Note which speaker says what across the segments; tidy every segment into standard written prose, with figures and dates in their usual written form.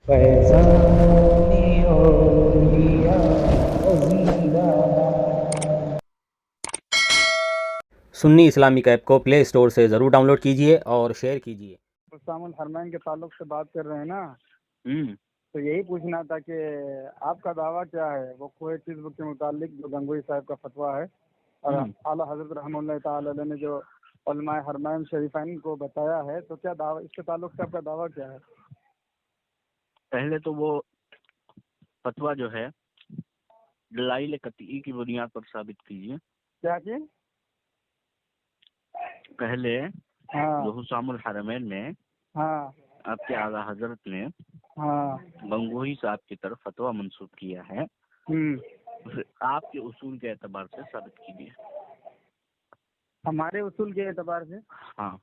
Speaker 1: فیضانی اولیاء زندہ باد۔
Speaker 2: سنی اسلامک ایپ کو پلے اسٹور سے ضرور ڈاؤن لوڈ کیجیے اور شیئر کیجیے۔
Speaker 3: حسام الحرمین کے تعلق سے بات کر رہے ہیں نا،
Speaker 2: ہوں
Speaker 3: تو یہی پوچھنا تھا کہ آپ کا دعویٰ کیا ہے وہ کوئی چیز کے متعلق جو گنگوئی صاحب کا فتویٰ ہے اور اعلیٰ حضرت رحمہ اللہ تعالی علیہ نے جو علماء حرمین شریفین کو بتایا ہے، تو کیا دعویٰ اس کے تعلق سے آپ کا دعویٰ کیا ہے؟
Speaker 4: پہلے تو وہ فتویٰ جو ہے دلائل قطعی کی بنیاد پر ثابت کیجیے۔
Speaker 3: کیا چیز؟
Speaker 4: پہلے
Speaker 3: ہاں
Speaker 4: جو حسام الحرمین نے
Speaker 3: ہاں
Speaker 4: آپ کے اعلیٰ حضرت نے
Speaker 3: ہاں
Speaker 4: گنگوہی صاحب کی طرف فتویٰ منسوب کیا ہے،
Speaker 3: ہوں
Speaker 4: اسے آپ کے اصول کے اعتبار سے ثابت کیجیے۔
Speaker 3: ہمارے اصول کے اعتبار سے؟
Speaker 4: ہاں،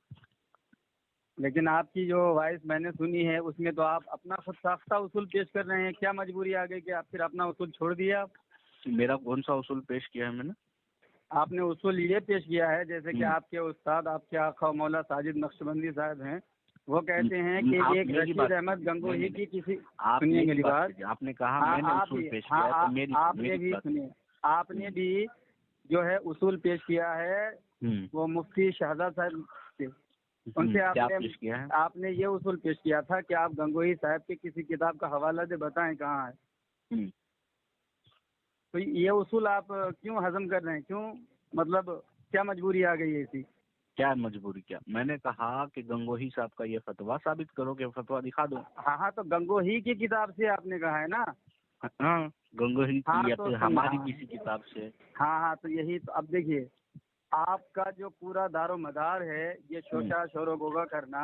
Speaker 3: لیکن آپ کی جو وائس میں نے سنی ہے اس میں تو آپ اپنا خود ساختہ اصول پیش کر رہے ہیں، کیا مجبوری آ گئی کہ آپ پھر اپنا اصول چھوڑ دیا؟
Speaker 4: میرا کون سا اصول پیش کیا ہے میں نے؟
Speaker 3: آپ نے اصول یہ پیش کیا ہے جیسے کہ آپ کے استاد، آپ کے آقا مولا ساجد نقشبندی صاحب ہیں، وہ کہتے ہیں کہ ایک رشید احمد گنگوہی کی کسی سنیے میری بات،
Speaker 4: آپ نے کہا میں نے اصول پیش کیا ہے، تو میری
Speaker 3: آپ نے بھی سنیے، آپ نے بھی جو ہے اصول پیش کیا ہے وہ مفتی شہزاد صاحب سے، ان سے آپ نے یہ اصول پیش کیا تھا کہ آپ گنگوہی صاحب کی کسی کتاب کا حوالہ دے بتائیں کہاں ہے۔ تو یہ اصول آپ کیوں ہضم کر رہے ہیں؟ کیوں، مطلب کیا مجبوری آ گئی ہے ایسی؟
Speaker 4: کیا مجبوری؟ کیا میں نے کہا کہ گنگوہی صاحب کا یہ فتویٰ ثابت کرو، کہ فتویٰ دکھا دو۔
Speaker 3: ہاں تو گنگوہی کی کتاب سے آپ نے کہا ہے نا؟
Speaker 4: ہاں، گنگوہی کی یا
Speaker 3: تو
Speaker 4: پھر ہماری کسی کتاب سے۔
Speaker 3: ہاں تو یہی تو، اب دیکھیے آپ کا جو پورا دار و مدار ہے یہ شوشا شور و گوگا کرنا،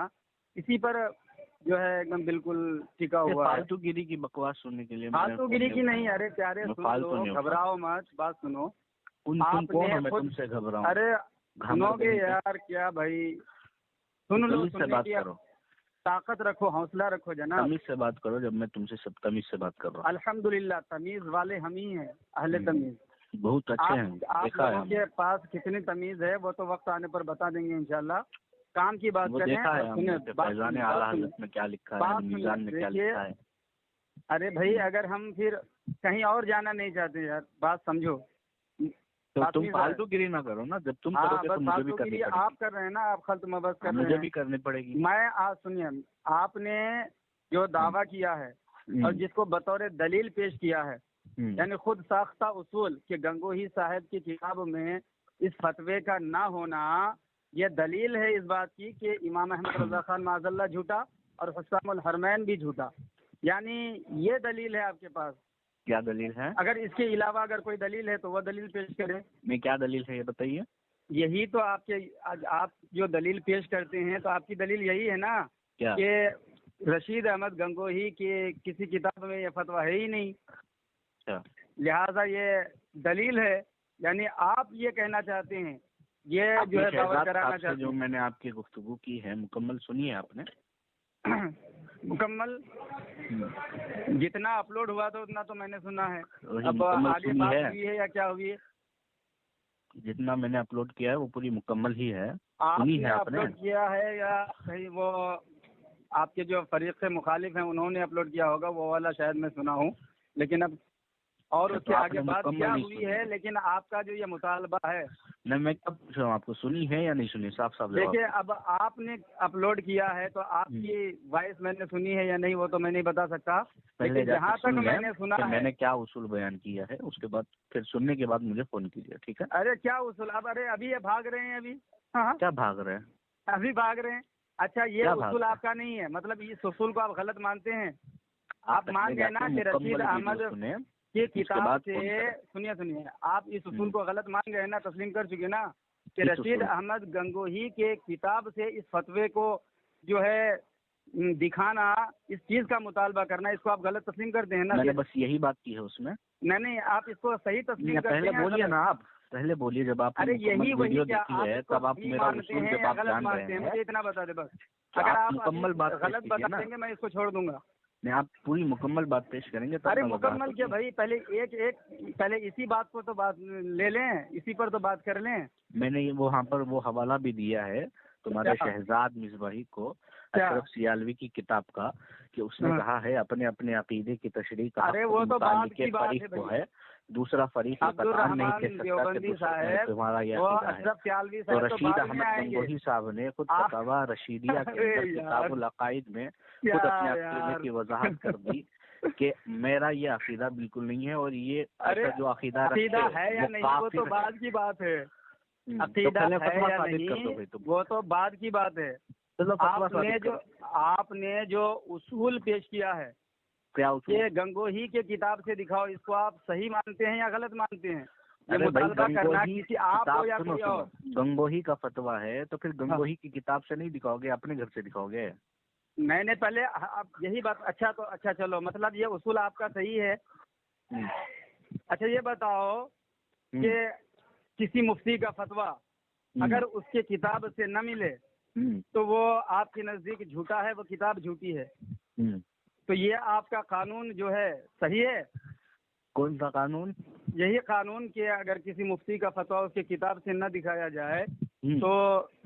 Speaker 3: اسی پر جو ہے ایک دم بالکل ٹکا ہوا ہے۔
Speaker 4: فالتو گیری کی بکواس سننے کے لیے
Speaker 3: فالتو گیری کی نہیں، ارے پیارے سن لو، گھبراؤ مت، بات سنو۔
Speaker 4: تم کون ہو میں تم سے گھبراؤں؟
Speaker 3: ارے سنو گے یار، کیا بھائی، سن لو،
Speaker 4: سے بات کرو،
Speaker 3: طاقت رکھو، حوصلہ رکھو جناب۔
Speaker 4: تمیز سے بات کرو، جب میں تم سے سب تمیز سے بات کر رہا ہوں۔
Speaker 3: الحمدللہ تمیز والے ہم ہی ہیں، اہل تمیز۔
Speaker 4: بہت اچھے ہیں،
Speaker 3: آپ
Speaker 4: دیکھا ہے
Speaker 3: لوگوں
Speaker 4: ہم
Speaker 3: کے پاس کتنی تمیز ہے وہ تو وقت آنے پر بتا دیں گے انشاءاللہ۔ کام کی بات
Speaker 4: وہ
Speaker 3: کریں،
Speaker 4: دیکھا ہے ہم نے کہ فیضان اعلیٰ حضرت میں کیا لکھا ہے، میزان میں کیا لکھا ہے۔
Speaker 3: ارے بھائی اگر ہم پھر کہیں اور جانا نہیں چاہتے یار، بات سمجھو۔
Speaker 4: تو تم فالتو گیری نہ کرو نا، جب تم کرو گے تو مجھے بھی کرنی پڑے
Speaker 3: آپ کر رہے ہیں نا، آپ خلط مبز کر
Speaker 4: گی،
Speaker 3: رہے ہیں،
Speaker 4: مجھے بھی کرنی پڑے گی۔
Speaker 3: میں آج سنیے، آپ نے جو دعویٰ کیا ہے اور جس کو بطور دلیل پیش کیا ہے، یعنی خود ساختہ اصول کہ گنگوہی صاحب کی کتاب میں اس فتوے کا نہ ہونا، یہ دلیل ہے اس بات کی کہ امام احمد رضا خان معاذ اللہ جھوٹا اور حسام الحرمین بھی جھوٹا، یعنی یہ دلیل ہے آپ کے پاس؟
Speaker 4: کیا دلیل ہے؟
Speaker 3: اگر اس کے علاوہ اگر کوئی دلیل ہے تو وہ دلیل پیش کریں۔
Speaker 4: میں کیا دلیل ہے یہ بتائیے۔
Speaker 3: یہی تو آپ جو دلیل پیش کرتے ہیں تو آپ کی دلیل یہی ہے نا کہ رشید احمد گنگوہی کی کسی کتاب میں یہ فتویٰ ہے ہی نہیں، لہذا یہ دلیل ہے، یعنی آپ یہ کہنا چاہتے ہیں، یہ جو ہے دعویٰ کرانا چاہتے ہیں۔
Speaker 4: جو میں نے آپ کی گفتگو کی ہے مکمل سنی ہے آپ نے؟
Speaker 3: مکمل جتنا اپلوڈ ہوا تھا اتنا تو میں نے سنا ہے، اب
Speaker 4: مکمل
Speaker 3: آگے
Speaker 4: سنی
Speaker 3: بات
Speaker 4: ہے؟
Speaker 3: ہوئی ہے یا کیا ہوئی ہے؟
Speaker 4: جتنا میں نے اپلوڈ کیا ہے وہ پوری مکمل ہی ہے،
Speaker 3: آپ
Speaker 4: سنی
Speaker 3: نے
Speaker 4: ہے آپ نے؟
Speaker 3: اپلوڈ کیا ہے یا کہیں وہ آپ کے جو فریق سے مخالف ہیں انہوں نے اپلوڈ کیا ہوگا، وہ والا شاید میں سنا ہوں، لیکن اب اور اس کے آگے بات کیا ہوئی ہے، لیکن آپ کا جو یہ مطالبہ ہے،
Speaker 4: نہیں میں کب پوچھ رہا ہوں آپ کو، سنی ہے یا نہیں سنی؟ صاف صاف جواب۔
Speaker 3: دیکھیے اب آپ نے اپلوڈ کیا ہے تو آپ کی وائس میں نے سنی ہے یا نہیں وہ تو میں نہیں بتا سکتا، لیکن جہاں تک میں نے سنا
Speaker 4: میں
Speaker 3: ہے،
Speaker 4: نے کیا اصول بیان کیا ہے اس کے بعد پھر سننے کے بعد مجھے فون کیجیے، ٹھیک ہے؟
Speaker 3: ارے کیا اصول، اب ارے ابھی یہ بھاگ رہے ہیں، ابھی ہاں
Speaker 4: کیا بھاگ رہے ہیں؟
Speaker 3: ابھی بھاگ رہے ہیں؟ اچھا یہ اصول آپ کا نہیں ہے، مطلب اس اصول کو آپ غلط مانتے ہیں؟ آپ مان گئے نا کہ رشید احمد کی کتاب سے، سنیے آپ اس اصول کو غلط مان گئے نا، تسلیم کر چکے نا کہ رشید احمد گنگوہی کے کتاب سے اس فتوے کو جو ہے دکھانا، اس چیز کا مطالبہ کرنا، اس کو آپ غلط تسلیم کرتے ہیں نا؟
Speaker 4: میں نے بس یہی بات کی ہے اس میں۔
Speaker 3: نہیں آپ اس کو صحیح تسلیم کرتے ہیں؟
Speaker 4: پہلے بولیے نا، آپ پہلے بولیے، جب آپ نے
Speaker 3: یہی
Speaker 4: ویڈیو
Speaker 3: کیا
Speaker 4: دیکھی ہے تب آپ میرا اصول جب آپ جان رہے ہیں،
Speaker 3: مجھے اتنا بتا دے بس،
Speaker 4: تو
Speaker 3: اگر
Speaker 4: آپ
Speaker 3: آپ
Speaker 4: مکمل بات
Speaker 3: غلط بتا دیں گے میں اس کو چھوڑ دوں گا۔
Speaker 4: نہیں، آپ پوری مکمل بات پیش کریں گے تب
Speaker 3: ارے
Speaker 4: میں
Speaker 3: مکمل کیا بھائی، پہلے اسی بات کو تو بات لے لیں، اسی پر تو بات کر لیں۔
Speaker 4: میں نے وہاں پر وہ حوالہ بھی دیا ہے تمہارے شہزاد مصباحی کو، اشرف سیالوی کی کتاب کا کہ اس نے کہا ہے اپنے اپنے عقیدے کی تشریح کا
Speaker 3: ارے وہ تو بات کی بات
Speaker 4: فریق
Speaker 3: ہے
Speaker 4: کو ہے، دوسرا فریق یہ بتا نہیں کہہ سکتا کہ تمہارا یہ عقیدہ ہے۔
Speaker 3: اشرف سیالوی
Speaker 4: تو
Speaker 3: صاحب
Speaker 4: رشید احمد گنگوہی صاحب نے خود فتاویٰ رشیدیہ کے اندر کتاب العقائد میں خود اپنے عقیدے کی وضاحت کر دی کہ میرا یہ عقیدہ بالکل نہیں ہے، اور یہ ایسا جو عقیدہ
Speaker 3: ہے یا نہیں وہ تو بعد کی بات ہے، عقیدہ ہے یا نہیں وہ تو بعد کی بات ہے۔ آپ نے جو اصول پیش کیا ہے
Speaker 4: کیا
Speaker 3: یہ گنگوہی کے کتاب سے دکھاؤ، اس کو آپ صحیح مانتے ہیں یا غلط مانتے ہیں؟
Speaker 4: گنگوہی کا فتویٰ ہے تو پھر گنگوہی کی کتاب سے نہیں دکھاؤ گے، اپنے گھر سے دکھاؤ گے؟
Speaker 3: میں نے پہلے یہی بات، اچھا چلو، مطلب یہ اصول آپ کا صحیح ہے۔ اچھا یہ بتاؤ کہ کسی مفتی کا فتویٰ اگر اس کے کتاب سے نہ ملے تو وہ آپ کے نزدیک جھوٹا ہے، وہ کتاب جھوٹی ہے، تو یہ آپ کا قانون جو ہے صحیح ہے؟
Speaker 4: کون سا قانون؟
Speaker 3: یہی قانون کہ اگر کسی مفتی کا فتویٰ اس کے کتاب سے نہ دکھایا جائے تو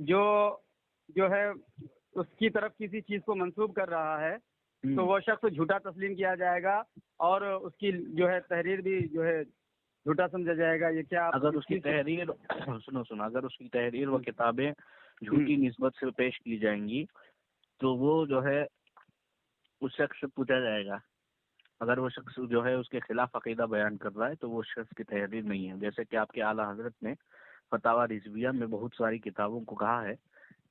Speaker 3: جو ہے اس کی طرف کسی چیز کو منسوب کر رہا ہے تو وہ شخص جھوٹا تسلیم کیا جائے گا اور اس کی جو ہے تحریر بھی جو ہے جھوٹا سمجھا جائے گا۔ یہ کیا
Speaker 4: اگر اس کی تحریر سنو اگر اس کی تحریر و کتابیں جھوٹی نسبت سے پیش کی جائیں گی تو وہ جو ہے اس شخص سے پوچھا جائے گا، اگر وہ شخص جو ہے اس کے خلاف عقیدہ بیان کر رہا ہے تو وہ شخص کی تحریر نہیں ہے۔ جیسے کہ آپ کے اعلیٰ حضرت نے فتاویٰ رضویہ میں بہت ساری کتابوں کو کہا ہے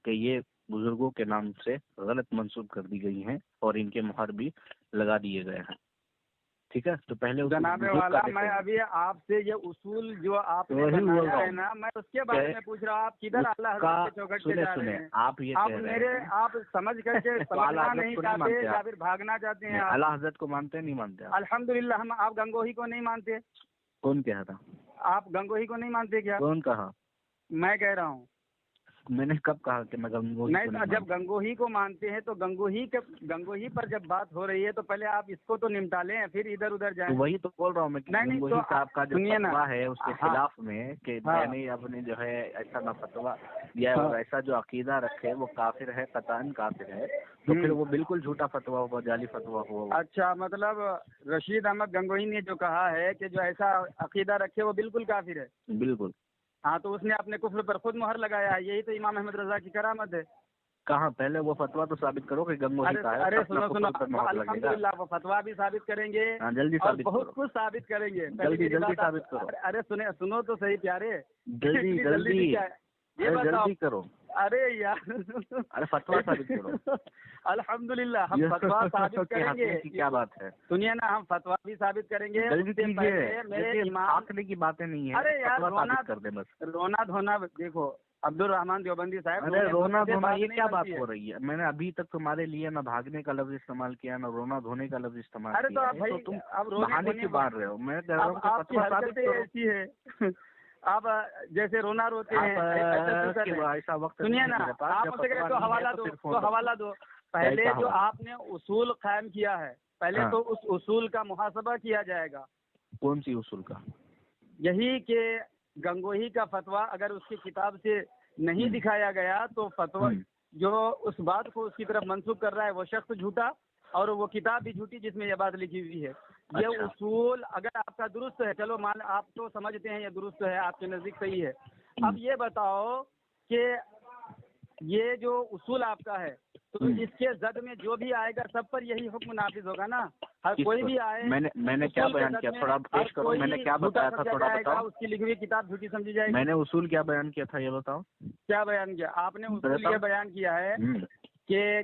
Speaker 4: کہ یہ بزرگوں کے نام سے غلط منسوب کر دی گئی ہیں اور ان کے مہر بھی لگا دیے گئے ہیں، ٹھیک ہے؟ تو پہلے
Speaker 3: جناب والا میں ابھی آپ سے یہ اصول جو آپ نے بنایا ہے نا میں اس کے بارے میں پوچھ رہا ہوں، آپ کدھر اعلیٰ حضرت کے چوکٹ پہ جا رہے ہیں؟ آپ سمجھ کر کے سمجھنا نہیں چاہتے یا پھر بھاگنا چاہتے ہیں؟
Speaker 4: اعلیٰ حضرت کو مانتے نہیں مانتے؟
Speaker 3: الحمدللہ ہم آپ گنگوہی کو نہیں مانتے۔
Speaker 4: کون کہا تھا؟
Speaker 3: آپ گنگوہی کو نہیں مانتے کیا؟
Speaker 4: کون کہا؟
Speaker 3: میں کہہ رہا ہوں۔
Speaker 4: میں نے کب کہا کہ میں گنگوہی
Speaker 3: نہیں، جب گنگوہی کو مانتے ہیں تو گنگوہی پر جب بات ہو رہی ہے تو پہلے آپ اس کو تو نمٹا لیں پھر ادھر ادھر جائیں۔
Speaker 4: وہی تو بول رہا ہوں میں کہ گنگوہی صاحب کا جو فتویٰ ہے اس کے خلاف میں کہ میں نے اپنے جو ہے ایسا نہ فتویٰ دیا اور ایسا جو عقیدہ رکھے وہ کافر ہے، قطعاً کافر ہے، تو پھر وہ بالکل جھوٹا فتویٰ ہوا، جعلی فتویٰ ہوا۔
Speaker 3: اچھا، مطلب رشید احمد گنگوہی نے جو کہا ہے کہ جو ایسا عقیدہ رکھے وہ بالکل کافر ہے؟
Speaker 4: بالکل۔
Speaker 3: ہاں، تو اس نے اپنے کفر پر خود مہر لگایا ہے، یہی تو امام احمد رضا کی کرامت ہے۔
Speaker 4: کہاں؟ پہلے وہ فتویٰ تو ثابت کرو کہ گنگوہی کا ہے۔
Speaker 3: ارے سنو الحمدللہ وہ فتویٰ بھی ثابت کریں گے،
Speaker 4: جلدی ثابت کرو،
Speaker 3: بہت کچھ ثابت کریں گے،
Speaker 4: جلدی ثابت کرو۔
Speaker 3: ارے سنو تو صحیح پیارے،
Speaker 4: جلدی کرو۔
Speaker 3: ارے یار،
Speaker 4: ارے فتویٰ ثابت کرو۔
Speaker 3: الحمدللہ ہم فتویٰ ثابت کریں گے۔
Speaker 4: کیا بات ہے؟
Speaker 3: سنیے نا، ہم فتویٰ بھی ثابت کریں گے۔
Speaker 4: میرے آخری کی باتیں نہیں ہیں،
Speaker 3: ارے یار
Speaker 4: رونا
Speaker 3: دھونا دیکھو عبد الرحمان دیوبندی صاحب،
Speaker 4: ارے رونا دھونا یہ کیا بات ہو رہی ہے؟ میں نے ابھی تک تمہارے لیے نہ بھاگنے کا لفظ استعمال کیا نہ رونا دھونے کا لفظ استعمال کیا ہے، تو تم بہانے کیوں مار رہے ہو؟ میں کہہ رہا ہوں کہ فتویٰ ثابت کرو۔
Speaker 3: ایسی ہے آپ جیسے رونا روتے ہیں
Speaker 4: ایسا وقت
Speaker 3: سنیے نا، آپ حوالہ دو۔ پہلے جو آپ نے اصول قائم کیا ہے پہلے تو اس اصول کا محاسبہ کیا جائے گا۔
Speaker 4: کون سی اصول کا؟
Speaker 3: یہی کہ گنگوہی کا فتویٰ اگر اس کی کتاب سے نہیں دکھایا گیا تو فتویٰ جو اس بات کو اس کی طرف منسوب کر رہا ہے وہ شخص جھوٹا اور وہ کتاب بھی جھوٹی جس میں یہ بات لکھی ہوئی ہے۔ یہ اصول اگر آپ کا درست ہے، چلو مان آپ تو سمجھتے ہیں یہ درست ہے، آپ کے نزدیک صحیح ہے۔ اب یہ بتاؤ کہ یہ جو اصول آپ کا ہے تو اس کے زد میں جو بھی آئے گا سب پر یہی حکم نافذ ہوگا نا؟ ہر کوئی بھی آئے،
Speaker 4: میں نے کیا بیان کیا تھوڑا پیش کرو، میں نے کیا بتایا تھا تھوڑا بتاؤ۔
Speaker 3: اس کی لکھی ہوئی کتاب جھوٹی سمجھی جائے گی۔
Speaker 4: میں نے اصول کیا بیان کیا تھا یہ بتاؤ۔
Speaker 3: کیا بیان کیا آپ نے؟ اصول یہ بیان کیا ہے کہ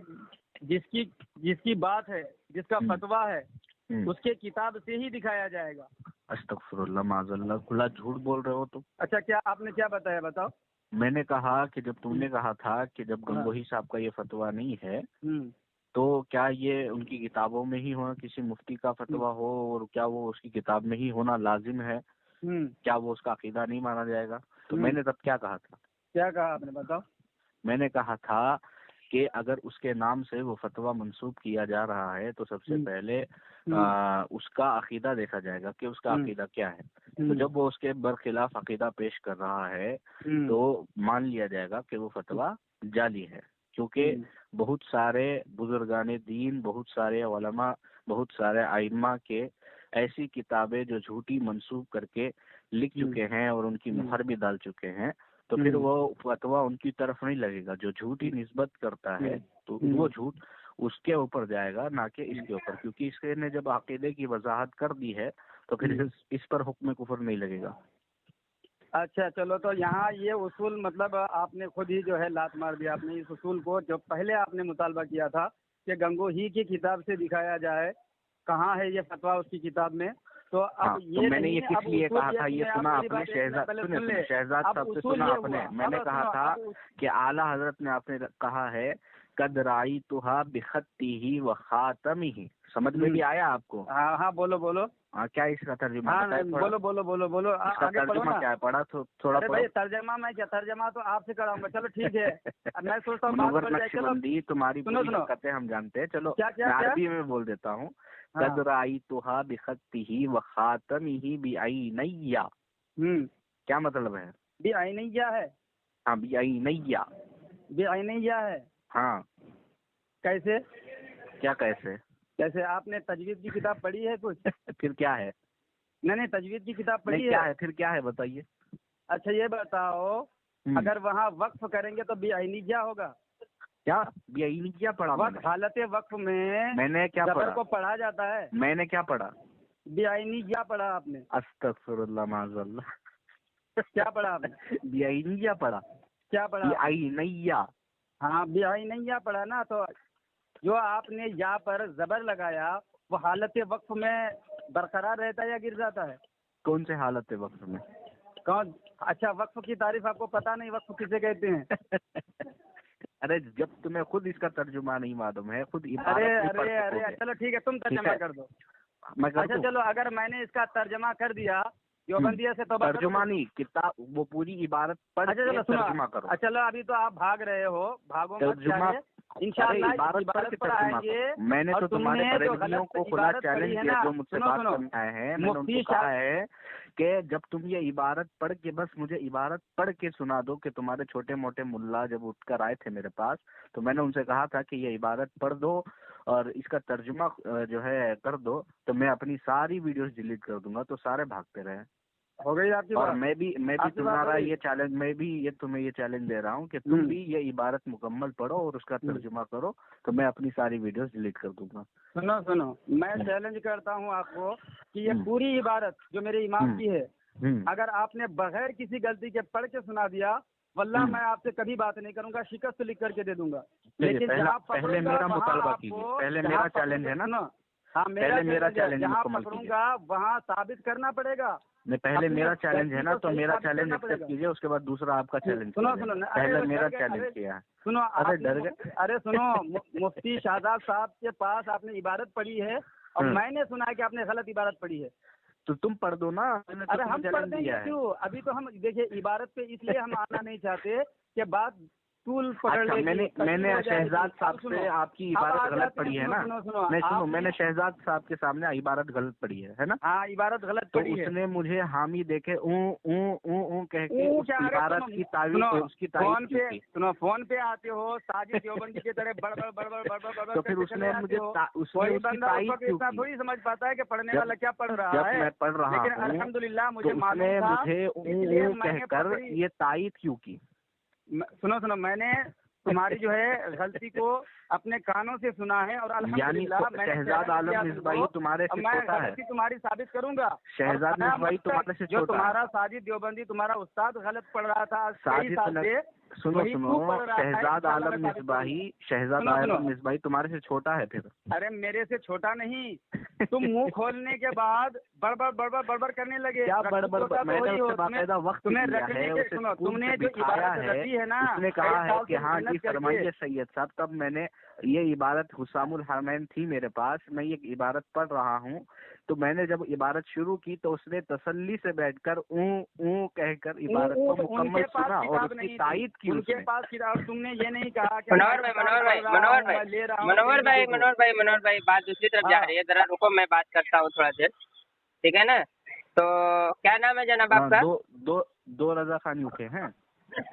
Speaker 3: جس کی بات ہے، جس کا فتویٰ ہے اس کے کتاب سے ہی دکھایا جائے گا۔
Speaker 4: استغفر اللہ، معاذ اللہ، کھلا جھوٹ بول رہے ہو تم۔
Speaker 3: اچھا، کیا آپ نے کیا بتایا بتاؤ؟
Speaker 4: میں نے کہا کہ جب تم نے کہا تھا کہ جب گنگوہی صاحب کا یہ فتویٰ نہیں ہے تو کیا یہ ان کی کتابوں میں ہی ہونا، کسی مفتی کا فتویٰ ہو اور کیا وہ اس کی کتاب میں ہی ہونا لازم ہے؟ کیا وہ اس کا عقیدہ نہیں مانا جائے گا؟ تو میں نے تب کیا کہا تھا؟
Speaker 3: کیا کہا آپ نے بتاؤ؟
Speaker 4: میں نے کہا تھا کہ اگر اس کے نام سے وہ فتویٰ منسوب کیا جا رہا ہے تو سب سے پہلے اس کا عقیدہ دیکھا جائے گا کہ اس کا عقیدہ کیا ہے۔ تو جب وہ اس کے برخلاف عقیدہ پیش کر رہا ہے تو مان لیا جائے گا کہ وہ فتویٰ جعلی ہے، کیونکہ بہت سارے بزرگان دین، بہت سارے علماء، بہت سارے ائمہ کے ایسی کتابیں جو جھوٹی منسوب کر کے لکھ چکے ہیں اور ان کی مہر بھی ڈال چکے ہیں، تو پھر وہ فتویٰ ان کی طرف نہیں لگے گا. جو جھوٹی نسبت کرتا ہے تو وہ جھوٹ اس کے اوپر جائے گا، نہ کہ اس کے اوپر، کیونکہ اس نے جب عقیدے کی وضاحت کر دی ہے تو پھر اس پر حکم کفر نہیں لگے گا.
Speaker 3: اچھا چلو، تو یہاں یہ اصول مطلب آپ نے خود ہی جو ہے لات مار دیا. آپ نے اس اصول کو جو پہلے آپ نے مطالبہ کیا تھا کہ گنگو ہی کی کتاب سے دکھایا جائے کہاں ہے یہ فتویٰ اس کی کتاب میں، تو اب یہ
Speaker 4: میں نے یہ کس لیے کہا تھا، یہ سنا آپ نے شہزاد صاحب سے سنا آپ نے، میں نے کہا تھا کہ اعلیٰ حضرت نے آپ نے کہا ہے قد رأیتھا بخطہ وخاتمہ. سمجھ میں بھی آیا آپ کو؟
Speaker 3: ہاں بولو بولو.
Speaker 4: کیا اس کا ترجمہ؟
Speaker 3: بولو
Speaker 4: اس کا ترجمہ کیا ہے؟ پڑھا تھوڑا
Speaker 3: بھائی ترجمہ میں کیا، ترجمہ تو آپ سے کراؤں گا. چلو ٹھیک ہے، میں سوچتا ہوں
Speaker 4: منور نقشبندی تمہاری پوری حرکتیں ہم جانتے ہیں. چلو میں عربی میں بول دیتا ہوں. قد رأیتھا بخطہ وخاتمہ بعینی. کیا مطلب ہے؟
Speaker 3: بعینی ہے.
Speaker 4: ہاں بعینی.
Speaker 3: بعینی ہے.
Speaker 4: ہاں.
Speaker 3: کیسے؟
Speaker 4: کیا کیسے؟
Speaker 3: جیسے آپ نے تجوید کی کتاب پڑھی ہے کچھ؟
Speaker 4: پھر کیا ہے؟
Speaker 3: نہیں تجوید کی کتاب پڑھی ہے.
Speaker 4: کیا ہے پھر کیا ہے بتائیے.
Speaker 3: اچھا یہ بتاؤ، اگر وہاں وقف کریں گے تو بعینیہ ہوگا.
Speaker 4: کیا بعینیہ پڑھا؟
Speaker 3: حالت وقف میں
Speaker 4: نے کیا پڑھا
Speaker 3: کو پڑھا جاتا ہے.
Speaker 4: میں نے کیا پڑھا؟
Speaker 3: بعینیہ پڑھا آپ نے.
Speaker 4: استغفر اللہ معاذ اللہ.
Speaker 3: کیا پڑھا آپ نے؟
Speaker 4: بعینیہ پڑھا.
Speaker 3: کیا پڑھا؟
Speaker 4: بعینیہ.
Speaker 3: ہاں بعینیہ پڑھا نا. تو جو آپ نے یا پر زبر لگایا وہ حالت وقف میں برقرار رہتا ہے یا گر جاتا ہے؟
Speaker 4: کون سے حالت وقف میں؟
Speaker 3: کون؟ اچھا وقف کی تعریف آپ کو پتا نہیں، وقف کسے کہتے ہیں؟
Speaker 4: ارے جب تمہیں خود اس کا ترجمہ نہیں معلوم ہے، خود
Speaker 3: ارے چلو ٹھیک ہے، تم ترجمہ کر دو. اچھا چلو، اگر میں نے اس کا ترجمہ کر دیا دیوبندیہ سے تو
Speaker 4: ترجمہ نہیں، کتاب وہ پوری عبارت پڑھ کے ترجمہ کرو.
Speaker 3: چلو ابھی تو آپ بھاگ رہے ہو، بھاگو مت. انشاءاللہ عبارت پر آئیں گے.
Speaker 4: میں نے تو تمہارے پرہیزیوں کو کھلا چیلنج کیا جو مجھ سے بات کرنے آئے ہیں. میں نے ان کو کہا ہے کہ جب تم یہ عبارت پڑھ کے بس مجھے عبارت پڑھ کے سنا دو کہ تمہارے چھوٹے موٹے ملا جب اٹھ کر آئے تھے میرے پاس تو میں نے ان سے کہا تھا کہ یہ عبارت پڑھ دو اور اس کا ترجمہ جو ہے کر دو تو میں اپنی ساری ویڈیوز ڈیلیٹ کر دوں گا. تو سارے بھاگتے رہے.
Speaker 3: ہو گئی آپ کی
Speaker 4: اور
Speaker 3: بات.
Speaker 4: میں بھی تمہارا یہ چیلنج، میں بھی یہ تمہیں یہ چیلنج دے رہا ہوں کہ تم بھی یہ عبارت مکمل پڑھو اور اس کا ترجمہ کرو تو میں اپنی ساری ویڈیوز ڈیلیٹ کر دوں گا.
Speaker 3: سنو میں چیلنج کرتا ہوں آپ کو کہ یہ پوری عبارت جو میرے امام کی ہے، اگر آپ نے بغیر کسی غلطی کے پڑھ کے سنا دیا واللہ میں آپ سے کبھی بات نہیں کروں گا، شکست لکھ کر کے دے دوں گا. لیکن
Speaker 4: پہلے میرا مطالبہ کیجیے. پہلے میرا چیلنج ہے نا.
Speaker 3: ہاں
Speaker 4: میرا چیلنج
Speaker 3: جہاں پکڑوں گا وہاں ثابت کرنا پڑے گا.
Speaker 4: نہیں پہلے میرا چیلنج ہے نا، تو میرا چیلنج ایکسپٹ کیجیے، اس کے بعد دوسرا آپ کا چیلنج.
Speaker 3: سنو
Speaker 4: پہلے میرا چیلنج کیا.
Speaker 3: سنو ارے سنو، مفتی شہزاد صاحب کے پاس آپ نے عبارت پڑھی ہے اور میں نے سنا ہے کہ آپ نے غلط عبارت پڑھی ہے.
Speaker 4: تو تم پڑھ دو نا.
Speaker 3: ارے ہم پڑھ دیں گے کیوں؟ ابھی تو ہم دیکھیے عبارت پہ اس لیے ہم آنا نہیں چاہتے کہ بات طول پکڑ لے.
Speaker 4: میں نے شہزاد صاحب سے آپ کی عبارت غلط پڑھی ہے نا. نہیں سنو، میں نے شہزاد صاحب کے سامنے عبارت غلط پڑھی ہے نا.
Speaker 3: ہاں عبارت غلط پڑھی ہے.
Speaker 4: تو اس نے مجھے حامی دیکھے اون کہہ کے اس عبارت کی تعویذ اس کی تعریف کی.
Speaker 3: سنو فون پہ آتے ہو ساجد دیوبندی کی طرح بڑبڑ.
Speaker 4: تو پھر اس نے مجھے
Speaker 3: اتنا تھوڑی سمجھ پاتا ہے کہ پڑھنے والا کیا پڑھ رہا ہے.
Speaker 4: میں پڑھ رہا ہوں
Speaker 3: لیکن الحمدللہ مجھے
Speaker 4: معلوم تھا. مجھے کہہ کر یہ تائید کیوں کی؟
Speaker 3: سنو میں نے تمہاری جو ہے غلطی کو اپنے کانوں سے سنا ہے اور الحمدللہ
Speaker 4: شہزاد عالم مصباحی تمہارے سے چھوٹا ہے.
Speaker 3: تمہاری ثابت کروں گا.
Speaker 4: شہزاد مصباحی تمہارے سے چھوٹا ہے.
Speaker 3: تمہارا ساجد دیوبندی تمہارا استاد غلط پڑھ رہا تھا.
Speaker 4: سنو شہزاد عالم مصباحی تمہارے سے چھوٹا ہے. پھر
Speaker 3: ارے میرے سے چھوٹا نہیں، تم منہ کھولنے کے بعد بڑبڑ کرنے لگے.
Speaker 4: میں نے اس سے باقاعدہ وقت
Speaker 3: تم نے جو عبارت رکھی ہے نا،
Speaker 4: اس نے کہا ہے کہ ہاں جی فرمائیے سید صاحب. تب میں نے یہ عبارت حسام الحرمین تھی میرے پاس، میں یہ عبارت پڑھ رہا ہوں تو میں نے جب عبارت شروع کی تو اس نے تسلی سے بیٹھ کر اون کہہ کر عبارت کو مکمل سنا اور اس کی تائید کی.
Speaker 3: ان کے پاس کتاب. تم نے یہ نہیں کہا کہ
Speaker 5: منور بھائی بات دوسری طرف جا رہی ہے. ذرا رکو میں بات کرتا ہوں تھوڑا دیر، ٹھیک ہے نا. تو کیا نام ہے جناب آپ کا؟
Speaker 4: دو رضا خان یوکے ہیں.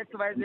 Speaker 3: XYZ।